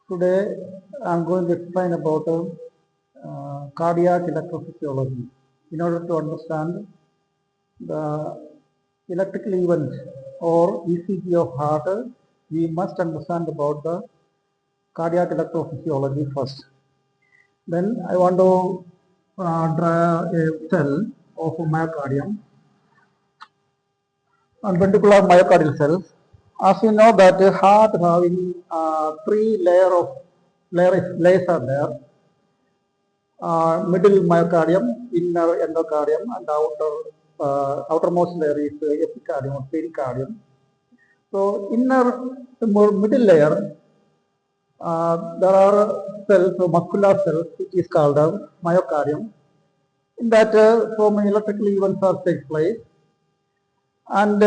Today I'm going to explain about cardiac electrophysiology. In order to understand the electrical event or ECG of heart, we must understand about the cardiac electrophysiology first. Then I want to draw a cell of myocardium and ventricular myocardial cells. As you know that the heart having three layers are there. Middle myocardium, inner endocardium, and outermost layer is epicardium or pericardium. So middle layer, there are cells, muscular cells, which is called myocardium. In that, so many electrical events are take place, and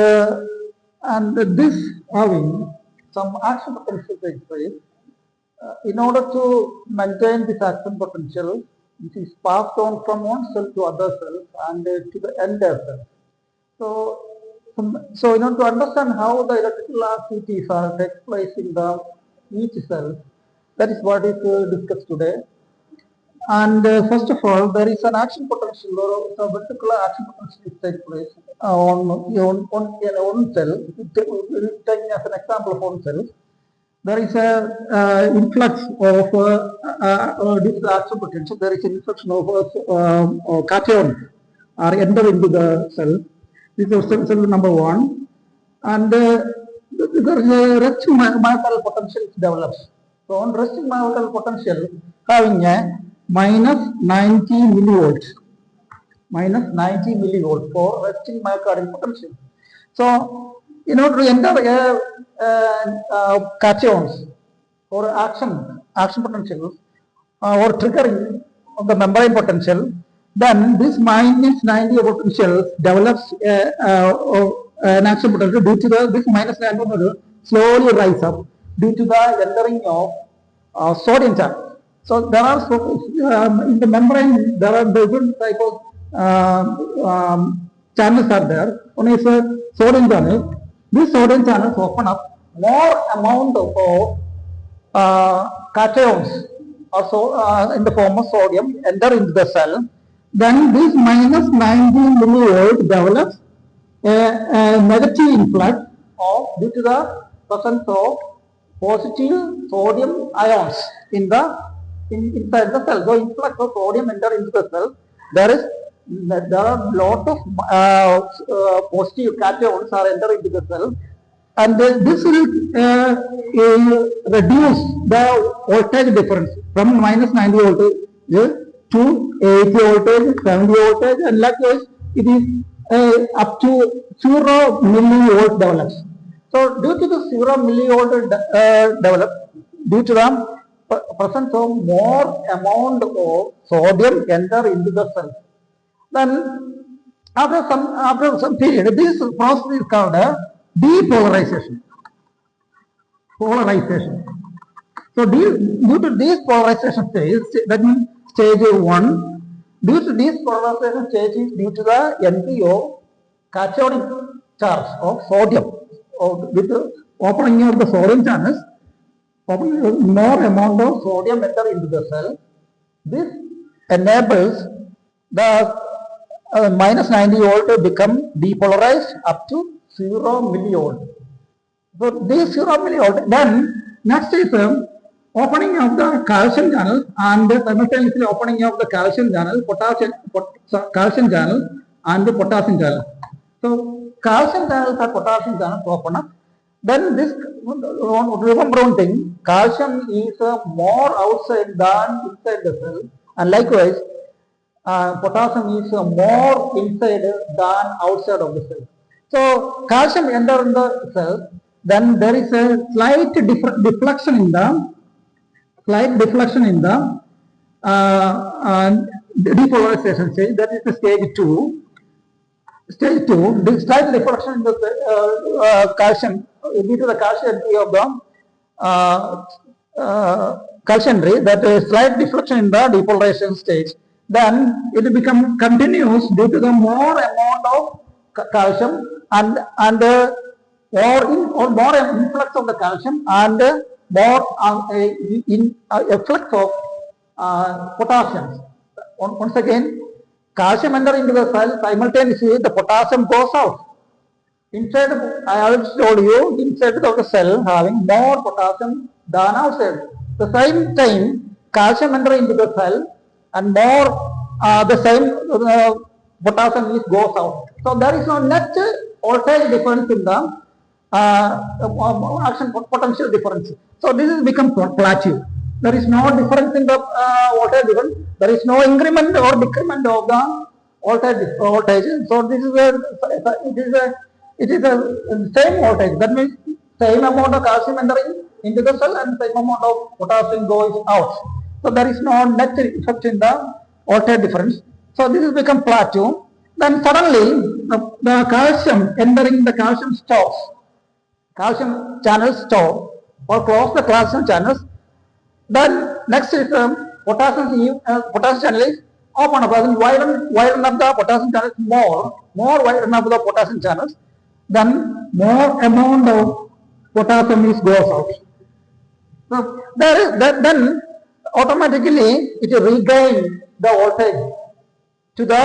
this having some action potential takes place. In order to maintain this action potential, it is passed on from one cell to other cells and to the entire cell. So in order to understand how the electrical activities take place in each cell, that is what is discussed today. And first of all, there is an action potential or a particular action potential which takes place on one cell. Taking as an example of one cell, there is a influx of this action potential. There is an influx of cations are enter into the cell. This is cell number one, and there is a resting myocardial potential which develops. So on resting myocardial potential having a minus 90 millivolts, for resting myocardial potential. So in order to enter cations or action potentials or triggering of the membrane potential, then this minus 90 potential develops an action potential due to this minus 90 potential slowly rise up due to the entering of sodium channels. So there are in the membrane there are different type of channels are there. One is sodium channel. These sodium channels open up more amount of cations also in the form of sodium enter into the cell. Then this minus 90 millivolt develops a negative influx due to the presence of positive sodium ions inside the cell. So influx of sodium enter into the cell. There are lot of positive cations are enter into the cell, and this will reduce the voltage difference from minus 90 voltage to 80 voltage, 70 voltage, and likewise it is up to 0 millivolt develops. So due to the 0 millivolt develop, due to the presence of more amount of sodium enter into the cell, then after some period, this process is called depolarization. So due to this polarization stage, that means stage 1, due to this polarization stage is due to the entry of cationic charge of sodium, with the opening of the sodium channels, more amount of sodium enter into the cell. This enables the minus 90 volt to become depolarized up to 0 millivolt. So this 0 millivolt, then next is opening of the calcium channel and simultaneously opening of the calcium channel, calcium channel and the potassium channel. So calcium channels or potassium channels open up. Then this, remember one thing, calcium is more outside than inside the cell, and likewise potassium is more inside than outside of the cell. So calcium enter in the cell, then there is a slight deflection in the depolarization stage. That is the stage 2. Stage 2, the slight deflection in the calcium due to the calcium entry of the calcium ray, that is slight deflection in the depolarization stage. Then it will become continuous due to the more amount of calcium and more influx of the calcium and more efflux of potassium. Once again, calcium enter into the cell, simultaneously the potassium goes out. Inside, I already told you, inside of the cell having more potassium than outside. The same time, calcium enter into the cell and more the same potassium is goes out. So there is no net voltage difference in the action potential difference. So this is become plateau. There is no difference in the voltage difference. There is no increment or decrement of the voltage. So this is it is a same voltage. That means same amount of calcium entering into the cell and same amount of potassium goes out. So there is no net effect in the voltage difference. So this has become plateau. Then suddenly the calcium entering the calcium stops. Calcium channels stop or close the calcium channels. Then next is potassium channel is open up. Widen up the potassium channels more widen up the potassium channels. Then more amount of potassium is goes out. So there is then automatically it regain the voltage to the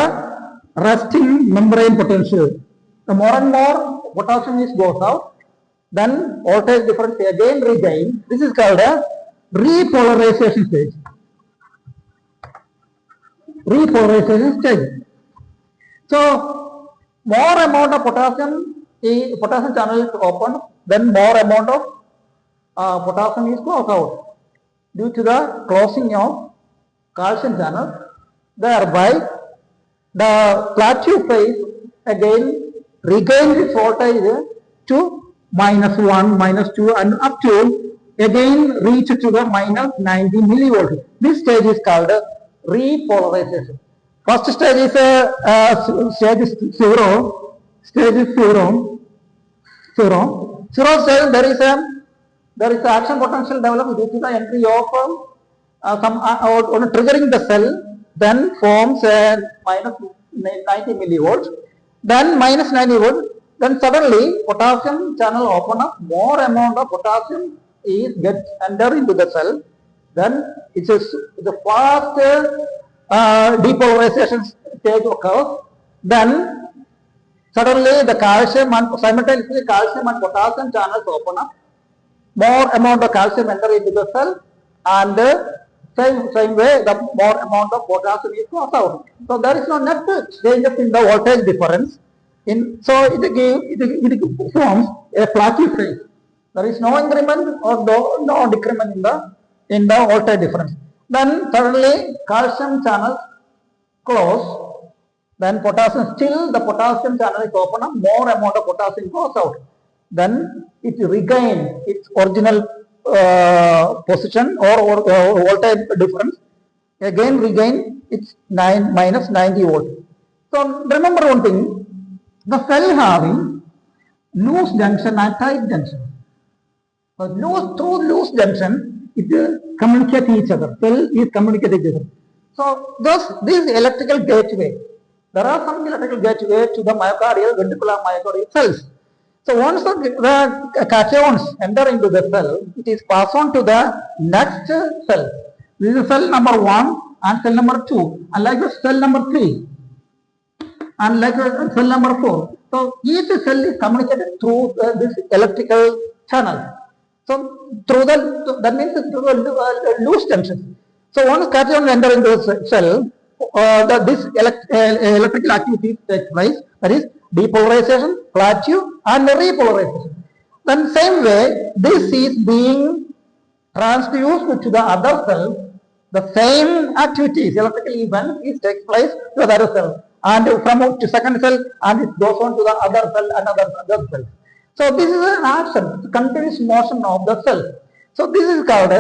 resting membrane potential. The more and more potassium is goes out, then voltage difference again regain. This is called a repolarization stage. Repolarization stage. So more amount of potassium channel is open, then more amount of potassium is closed out due to the closing of calcium channel. Thereby the plateau phase again regains its voltage to -1, -2 and up to again reach to the -90 millivolts. This stage is called repolarization. First stage is stage is zero. Stage is zero. Zero stage there is action potential developed due to the entry of some triggering the cell. Then forms -90 millivolts. Then -90 volts. Then suddenly potassium channel open up. More amount of potassium is get enter into the cell. Then it's the fast depolarization stage occurs. Then suddenly the calcium and simultaneously calcium and potassium channels open up. More amount of calcium enter into the cell, and same way the more amount of potassium is goes out. So there is no net changes in the voltage difference. So it forms a plateau phase. There is no increment or no decrement in the voltage difference. Then suddenly calcium channels close. Then potassium, still the potassium channel is open up, more amount of potassium goes out. Then it regains its original position or voltage difference, again regain its -90 volt. So remember one thing, the cell having loose junction and tight junction. So through loose junction, it communicates each other. Cell is communicating each other. So this electrical gateway, there are some electrical gateway to the myocardial, ventricular myocardial cells. So once the cations enter into the cell, it is passed on to the next cell. This is cell number 1 and cell number 2, and like this cell number 3, and like cell number 4. So each cell is communicated through this electrical channel. So that means through the loose junction. So once cations enter into the cell, this electrical activity takes place. That is depolarization, plateau, and repolarization. Then same way, this is being transduced to the other cell. The same activities, electrical event, is takes place to the other cell, and from to second cell, and it goes on to the other cell, another cell. So this is an action, continuous motion of the cell. So this is called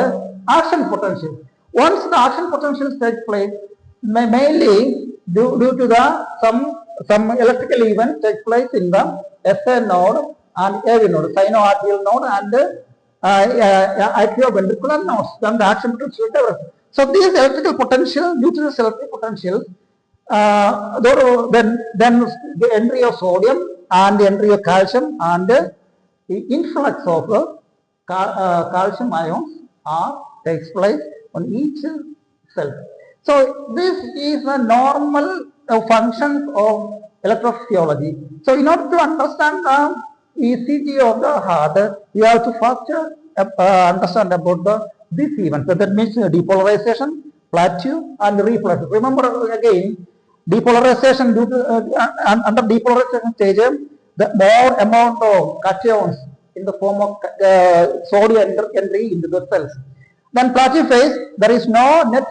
action potential. Once the action potential takes place, mainly due to the some electrical event takes place in the SA node and AV node, sinoatrial node and atrioventricular nodes. Then the action potential develops. So these electrical potential, due to this electrical potential, then the entry of sodium and the entry of calcium and the influx of calcium ions takes place on each cell. So this is a normal function of electrophysiology. So in order to understand the ECG of the heart, you have to first understand about these events. So that means depolarization, plateau, and reflex. Remember again, depolarization due to under depolarization stage, the more amount of cations in the form of sodium entry into the cells. Then plateau phase, there is no net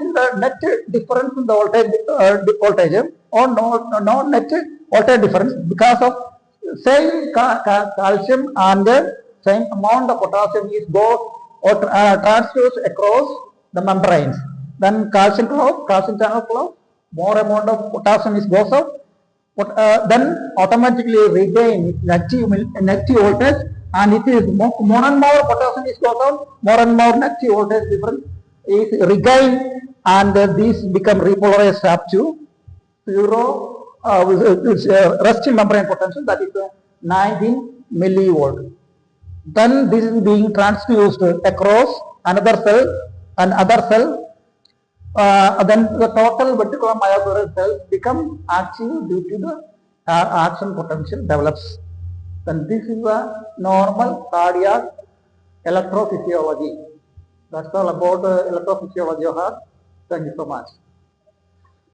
difference in the voltage or no net voltage difference because of same calcium and same amount of potassium is goes or transfused across the membranes. Then calcium channel close, more amount of potassium is goes out, then automatically regain negative voltage, and it is more and more potassium is goes out, more and more negative voltage difference is regained, and these become repolarized up to zero resting membrane potential, that is 19 millivolt. Then this is being transfused across another cell and other cell. Then the total ventricular myocardial cells become active due to the action potential develops. Then this is a normal cardiac electrophysiology. That's all about electrophysiology of heart. Thank you so much.